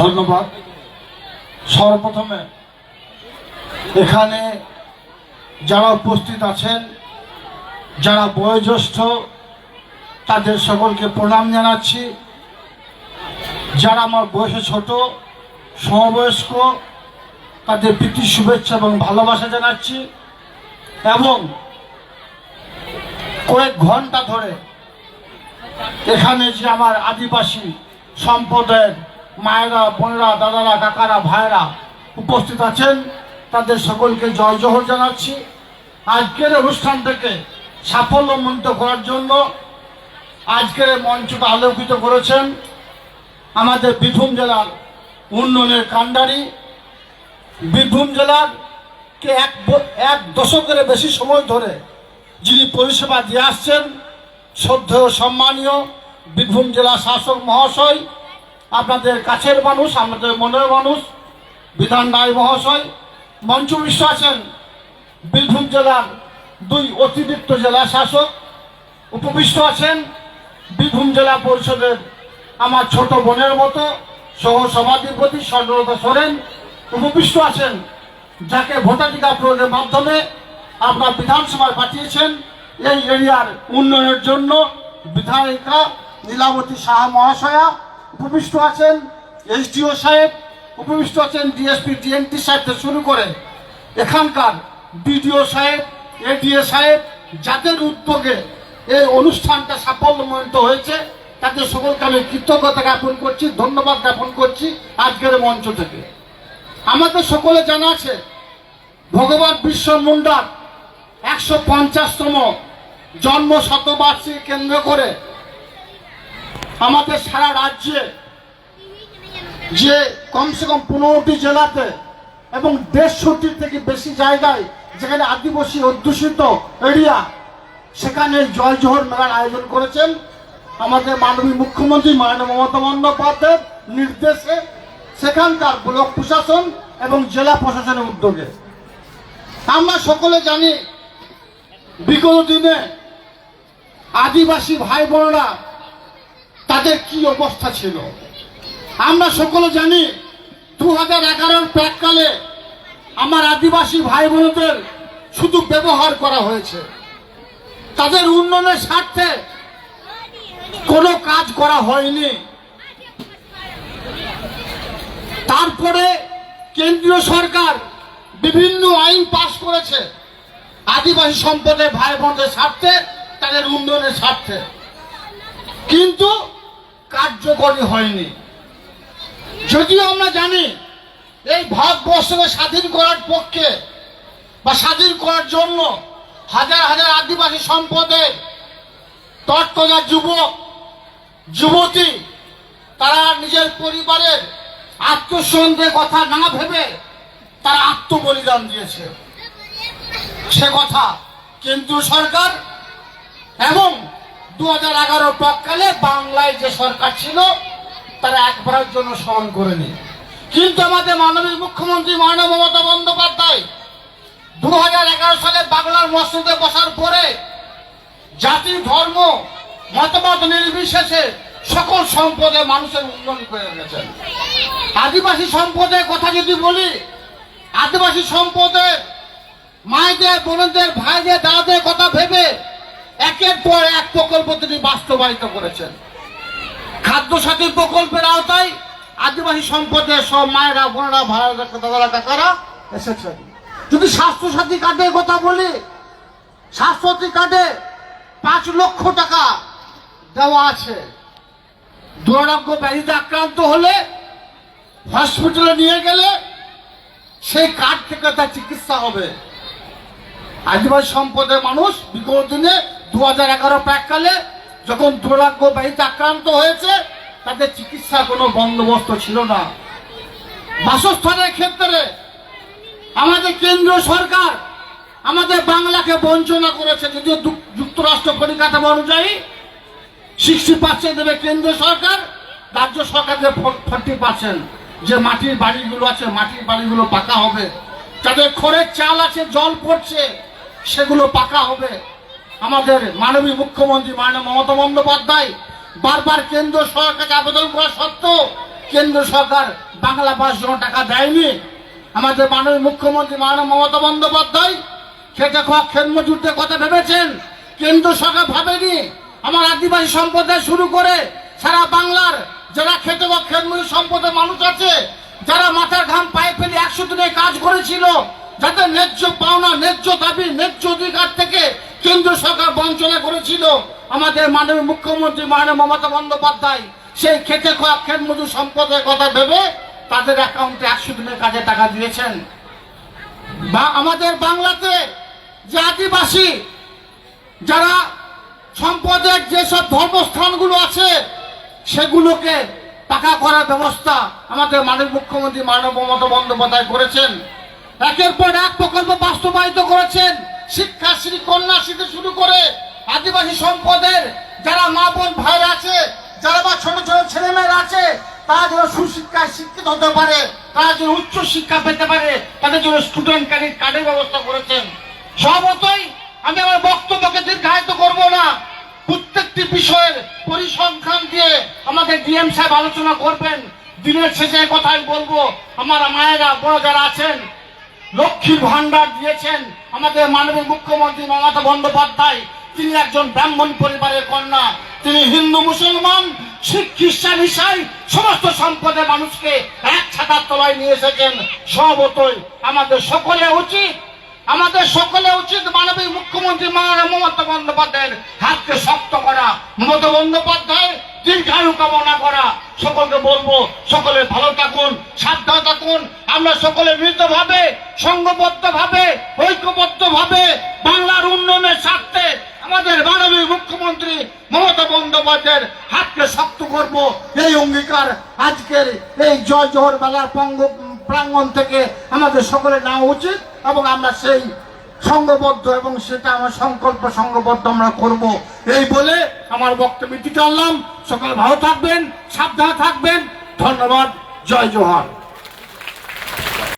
ধন্যবাদ। সর্বপ্রথমে এখানে যারা উপস্থিত আছেন, যারা বয়োজ্যেষ্ঠ, তাদের সকলকে প্রণাম জানাচ্ছি। যারা আমার বয়সে ছোট, সমবয়স্ক, তাদের প্রীতি শুভেচ্ছা এবং ভালোবাসা জানাচ্ছি। এবং কয়েক ঘন্টা ধরে এখানে যে আমার আদিবাসী সম্প্রদায়ের মায়েরা, বোনেরা, দাদারা, কাকারা, ভাইরা উপস্থিত আছেন, তাদের সকলকে জয় জোহর জানাচ্ছি। আজকের অনুষ্ঠান থেকে সাফল্যমণ্ডিত করার জন্য আজকের মঞ্চটা আলোকিত করেছেন আমাদের বীরভূম জেলার উন্নয়নের কাণ্ডারি, বীরভূম জেলার কে এক দশকের বেশি সময় ধরে যিনি পরিষেবা দিয়ে আসছেন, শ্রদ্ধেয় সম্মানীয় বীরভূম জেলা শাসক মহাশয়, আপনাদের কাছের মানুষ, আমাদের মনের মানুষ বিধান রায় মহাশয়। মঞ্চবিষ্ট আছেন বীরভূম জেলার 2 অতিরিক্ত জেলা শাসক, উপবিষ্ট আছেন বীরভূম জেলা পরিষদের আমার ছোট বোনের মতো সহ সভাধিপতি স্বর্ণলতা সোরেন, উপবিষ্ট আছেন যাকে ভোটাধিকার প্রয়োগের মাধ্যমে আপনার বিধানসভায় পাঠিয়েছেন এই এরিয়ার উন্নয়নের জন্য, বিধায়িকা লীলাবতী সাহা মহাশয়া, উপবিষ্ট আছেন এসডিও সাহেব, উপবিষ্ট আছেন ডিএসপি ডিএনটি সাহেব থেকে শুরু করে এখানকার বিডিও সাহেব, এডিএ সাহেব, যাদের উদ্যোগে এই অনুষ্ঠানটা সাফল্যমণ্ডিত হয়েছে, তাদের সকলকে আমি কৃতজ্ঞতা জ্ঞাপন করছি, ধন্যবাদ জ্ঞাপন করছি আজকের মঞ্চ থেকে। আমাদের সকলে জানা আছে ভগবান বিরসা মুন্ডার 150তম জন্ম শতবার্ষিকী কেন্দ্র করে আমাদের সারা রাজ্যে যে কমসে কম 15টি জেলাতে এবং 150টির থেকে বেশি জায়গায় যেখানে আদিবাসী অধ্যুষিত এরিয়া, সেখানে জয় জোহর মেলার আয়োজন করেছেন আমাদের মাননীয় মুখ্যমন্ত্রী মাননীয় মমতা বন্দ্যোপাধ্যায়ের নির্দেশে, সেখানকার ব্লক প্রশাসন এবং জেলা প্রশাসনের উদ্যোগে। আমরা সকলে জানি বিগত দিনে আদিবাসী ভাই বোনেরা তাদের কি অবস্থা ছিল। আমরা সকলে জানি 2011-র প্রাককালে আমার আদিবাসী ভাই বোনদের শুধু ব্যবহার করা হয়েছে, তাদের উন্নয়নের স্বার্থে কোনো কাজ করা হয়নি। তারপরে কেন্দ্রীয় সরকার বিভিন্ন আইন পাশ করেছে আদিবাসী সম্প্রদায়ের ভাই বোনদের স্বার্থে, তাদের উন্নয়নের স্বার্থে, কিন্তু কার্যকরী হয়নি। যদিও আমরা জানি এই ভারতবর্ষকে স্বাধীন করার পক্ষে বা স্বাধীন করার জন্য হাজার হাজার আদিবাসী সম্প্রদায়ের তৎপর যুবক যুবতী তারা নিজের পরিবারের আত্মসন্দেহের কথা না ভেবে তারা আত্মবলিদান দিয়েছে। সে কথা কেন্দ্রীয় সরকার এবং 2011 প্রাককালে বাংলায় যে সরকার ছিল তারা একবারের জন্য স্মরণ করেনি। কিন্তু আমাদের মাননীয় মুখ্যমন্ত্রী মাননীয় মমতা বন্দ্যোপাধ্যায় 2011 সালে বাংলার মসজিদে বসার পরে জাতি, ধর্ম, মতবাদ নির্বিশেষে সকল সম্প্রদায়ের মানুষের উন্নয়ন করে গেছেন। আদিবাসী সম্প্রদায়ের কথা যদি বলি, আদিবাসী সম্প্রদায়ের মায়েদের, বোনদের, ভাইদের, দাদাদের কথা ভেবে একের পর এক প্রকল্প তিনি বাস্তবায়িত করেছেন। খাদ্যসাথী প্রকল্পের আওতায় আদিবাসী সম্প্রদায়ের সব মায়েরা, বোনেরা, ভাইরা, দাদারা, কাকারা এসেছেন। যদি স্বাস্থ্যসাথী কার্ডের কথা বলি, স্বাস্থ্যসাথী কার্ডে 5 লক্ষ টাকা দেওয়া আছে। দুরারোগ্য ব্যাধিতে আক্রান্ত হলে হসপিটালে নিয়ে গেলে সেই কার্ড থেকে তার চিকিৎসা হবে। আদিবাসী সম্প্রদায়ের মানুষ বিগত দিনে 2011 প্রাককালে যখন দুরারোগ্য ব্যাধিতে আক্রান্ত হয়েছে, তাদের চিকিৎসার কোনো বন্দোবস্ত ছিল না। বাসস্থানের ক্ষেত্রে আমাদের কেন্দ্রীয় সরকার আমাদের বাংলাকে বঞ্চনা করেছে। যদিও যুক্তরাষ্ট্র পরিকাঠামো অনুযায়ী 60% দেবে কেন্দ্রীয় সরকার, রাজ্য সরকার দেবে 40%। যে মাটির বাড়িগুলো আছে, মাটির বাড়িগুলো পাকা হবে, যাদের খড়ের চাল আছে, জল পড়ছে, সেগুলো পাকা হবে। আমাদের মাননীয় মুখ্যমন্ত্রী মাননীয় মমতা বন্দ্যোপাধ্যায় বারবার কেন্দ্র সরকারকে আবেদন করা সত্ত্বেও কেন্দ্র সরকার বাংলা ভাষার জন্য টাকা দেয়নি? আমাদের মাননীয় মুখ্যমন্ত্রী মাননীয় মমতা বন্দ্যোপাধ্যায় খেটে খাওয়া ক্ষেত মজুরদের কথা ভেবেছেন, কেন্দ্র সরকার ভাবেনি। আমার আদিবাসী সম্প্রদায় শুরু করে সারা বাংলার যারা খেটে খাওয়া ক্ষেত মজুর সম্প্রদায়ের মানুষ আছে, যারা মাথার ঘাম পায়ে ফেলে 100 দিনে কাজ করেছিল, যাদের ন্যায্য পাওনা, ন্যায্য দাবি, ন্যায্য অধিকার থেকে কেন্দ্র সরকার বঞ্চনা করেছিল, আমাদের মাননীয় মুখ্যমন্ত্রী মাননীয় মমতা বন্দ্যোপাধ্যায় সেই খেটে খাওয়া ক্ষেত মজুর সম্প্রদায়ের কথা ভেবে তাদের অ্যাকাউন্টে 100 দিনের কাজে টাকা দিয়েছেন। বা আমাদের বাংলাতে যে আদিবাসী যারা সম্পদের যেসব ধর্মস্থানগুলো আছে সেগুলোকে পাকা করার ব্যবস্থা আমাদের মাননীয় মুখ্যমন্ত্রী মাননীয় মমতা বন্দ্যোপাধ্যায় করেছেন। একের পর এক প্রকল্প বাস্তবায়িত করেছেন। শিক্ষাশ্রী, কন্যাশ্রী থেকে শুরু করে আদিবাসী সম্পদের যারা মা বোন ভাইরা আছে, যারা বা ছোট ছোট ছেলেমেয়েরা আছে, তারা যেন সুশিক্ষায় শিক্ষিত হতে পারে, তারা যেন উচ্চ শিক্ষা পেতে পারে, তাদের জন্য স্টুডেন্ট ক্রেডিট কার্ডের ব্যবস্থা করেছেন। স্বভাবতই আমি আমার বক্তব্যকে দীর্ঘায়িত করব না। প্রত্যেকটি বিষয়ের পরিসংখ্যান দিয়ে আমাদের ডিএম সাহেব আলোচনা করবেন। দিনের শেষে কথাই বলবো, আমার মায়েরা বড় যারা আছেন, লক্ষ্মীর ভান্ডার দিয়েছেন আমাদের মাননীয় মুখ্যমন্ত্রী মমতা বন্দ্যোপাধ্যায়। তিনি একজন ব্রাহ্মণ পরিবারের কন্যা, তিনি হিন্দু মুসলমান শিখ খ্রিস্টান ইসাই সমস্ত সম্প্রদায়ের মানুষকে এক ছাতার তলায় নিয়ে এসেছেন। স্বভাবতই আমাদের সকলে উচিত মাননীয় মুখ্যমন্ত্রী মমতা বন্দ্যোপাধ্যায়ের হাতকে শক্ত করা, মমতা বন্দ্যোপাধ্যায় দীর্ঘায়ু কামনা করা। সকলকে বলবো, সকলে ভালো থাকুন, সাবধানে থাকুন। আমরা সকলে মিলিতভাবে, সংঘবদ্ধভাবে, ঐক্যবদ্ধভাবে বাংলার উন্নয়নের স্বার্থে আমাদের মাননীয় মুখ্যমন্ত্রী মমতা বন্দ্যোপাধ্যায়ের হাতকে শক্ত করব, এই অঙ্গীকার আজকের এই জয় জোহর মেলার প্রাঙ্গণ থেকে আমাদের সকলে নেওয়া উচিত এবং আমরা সেই সংঘবদ্ধ এবং সেটা আমার সংকল্প সংঘবদ্ধ আমরা করব। এই বলে আমার বক্তব্য দিতে পারলাম। সকলে ভালো থাকবেন, সাবধানে থাকবেন। ধন্যবাদ। জয় জোহর।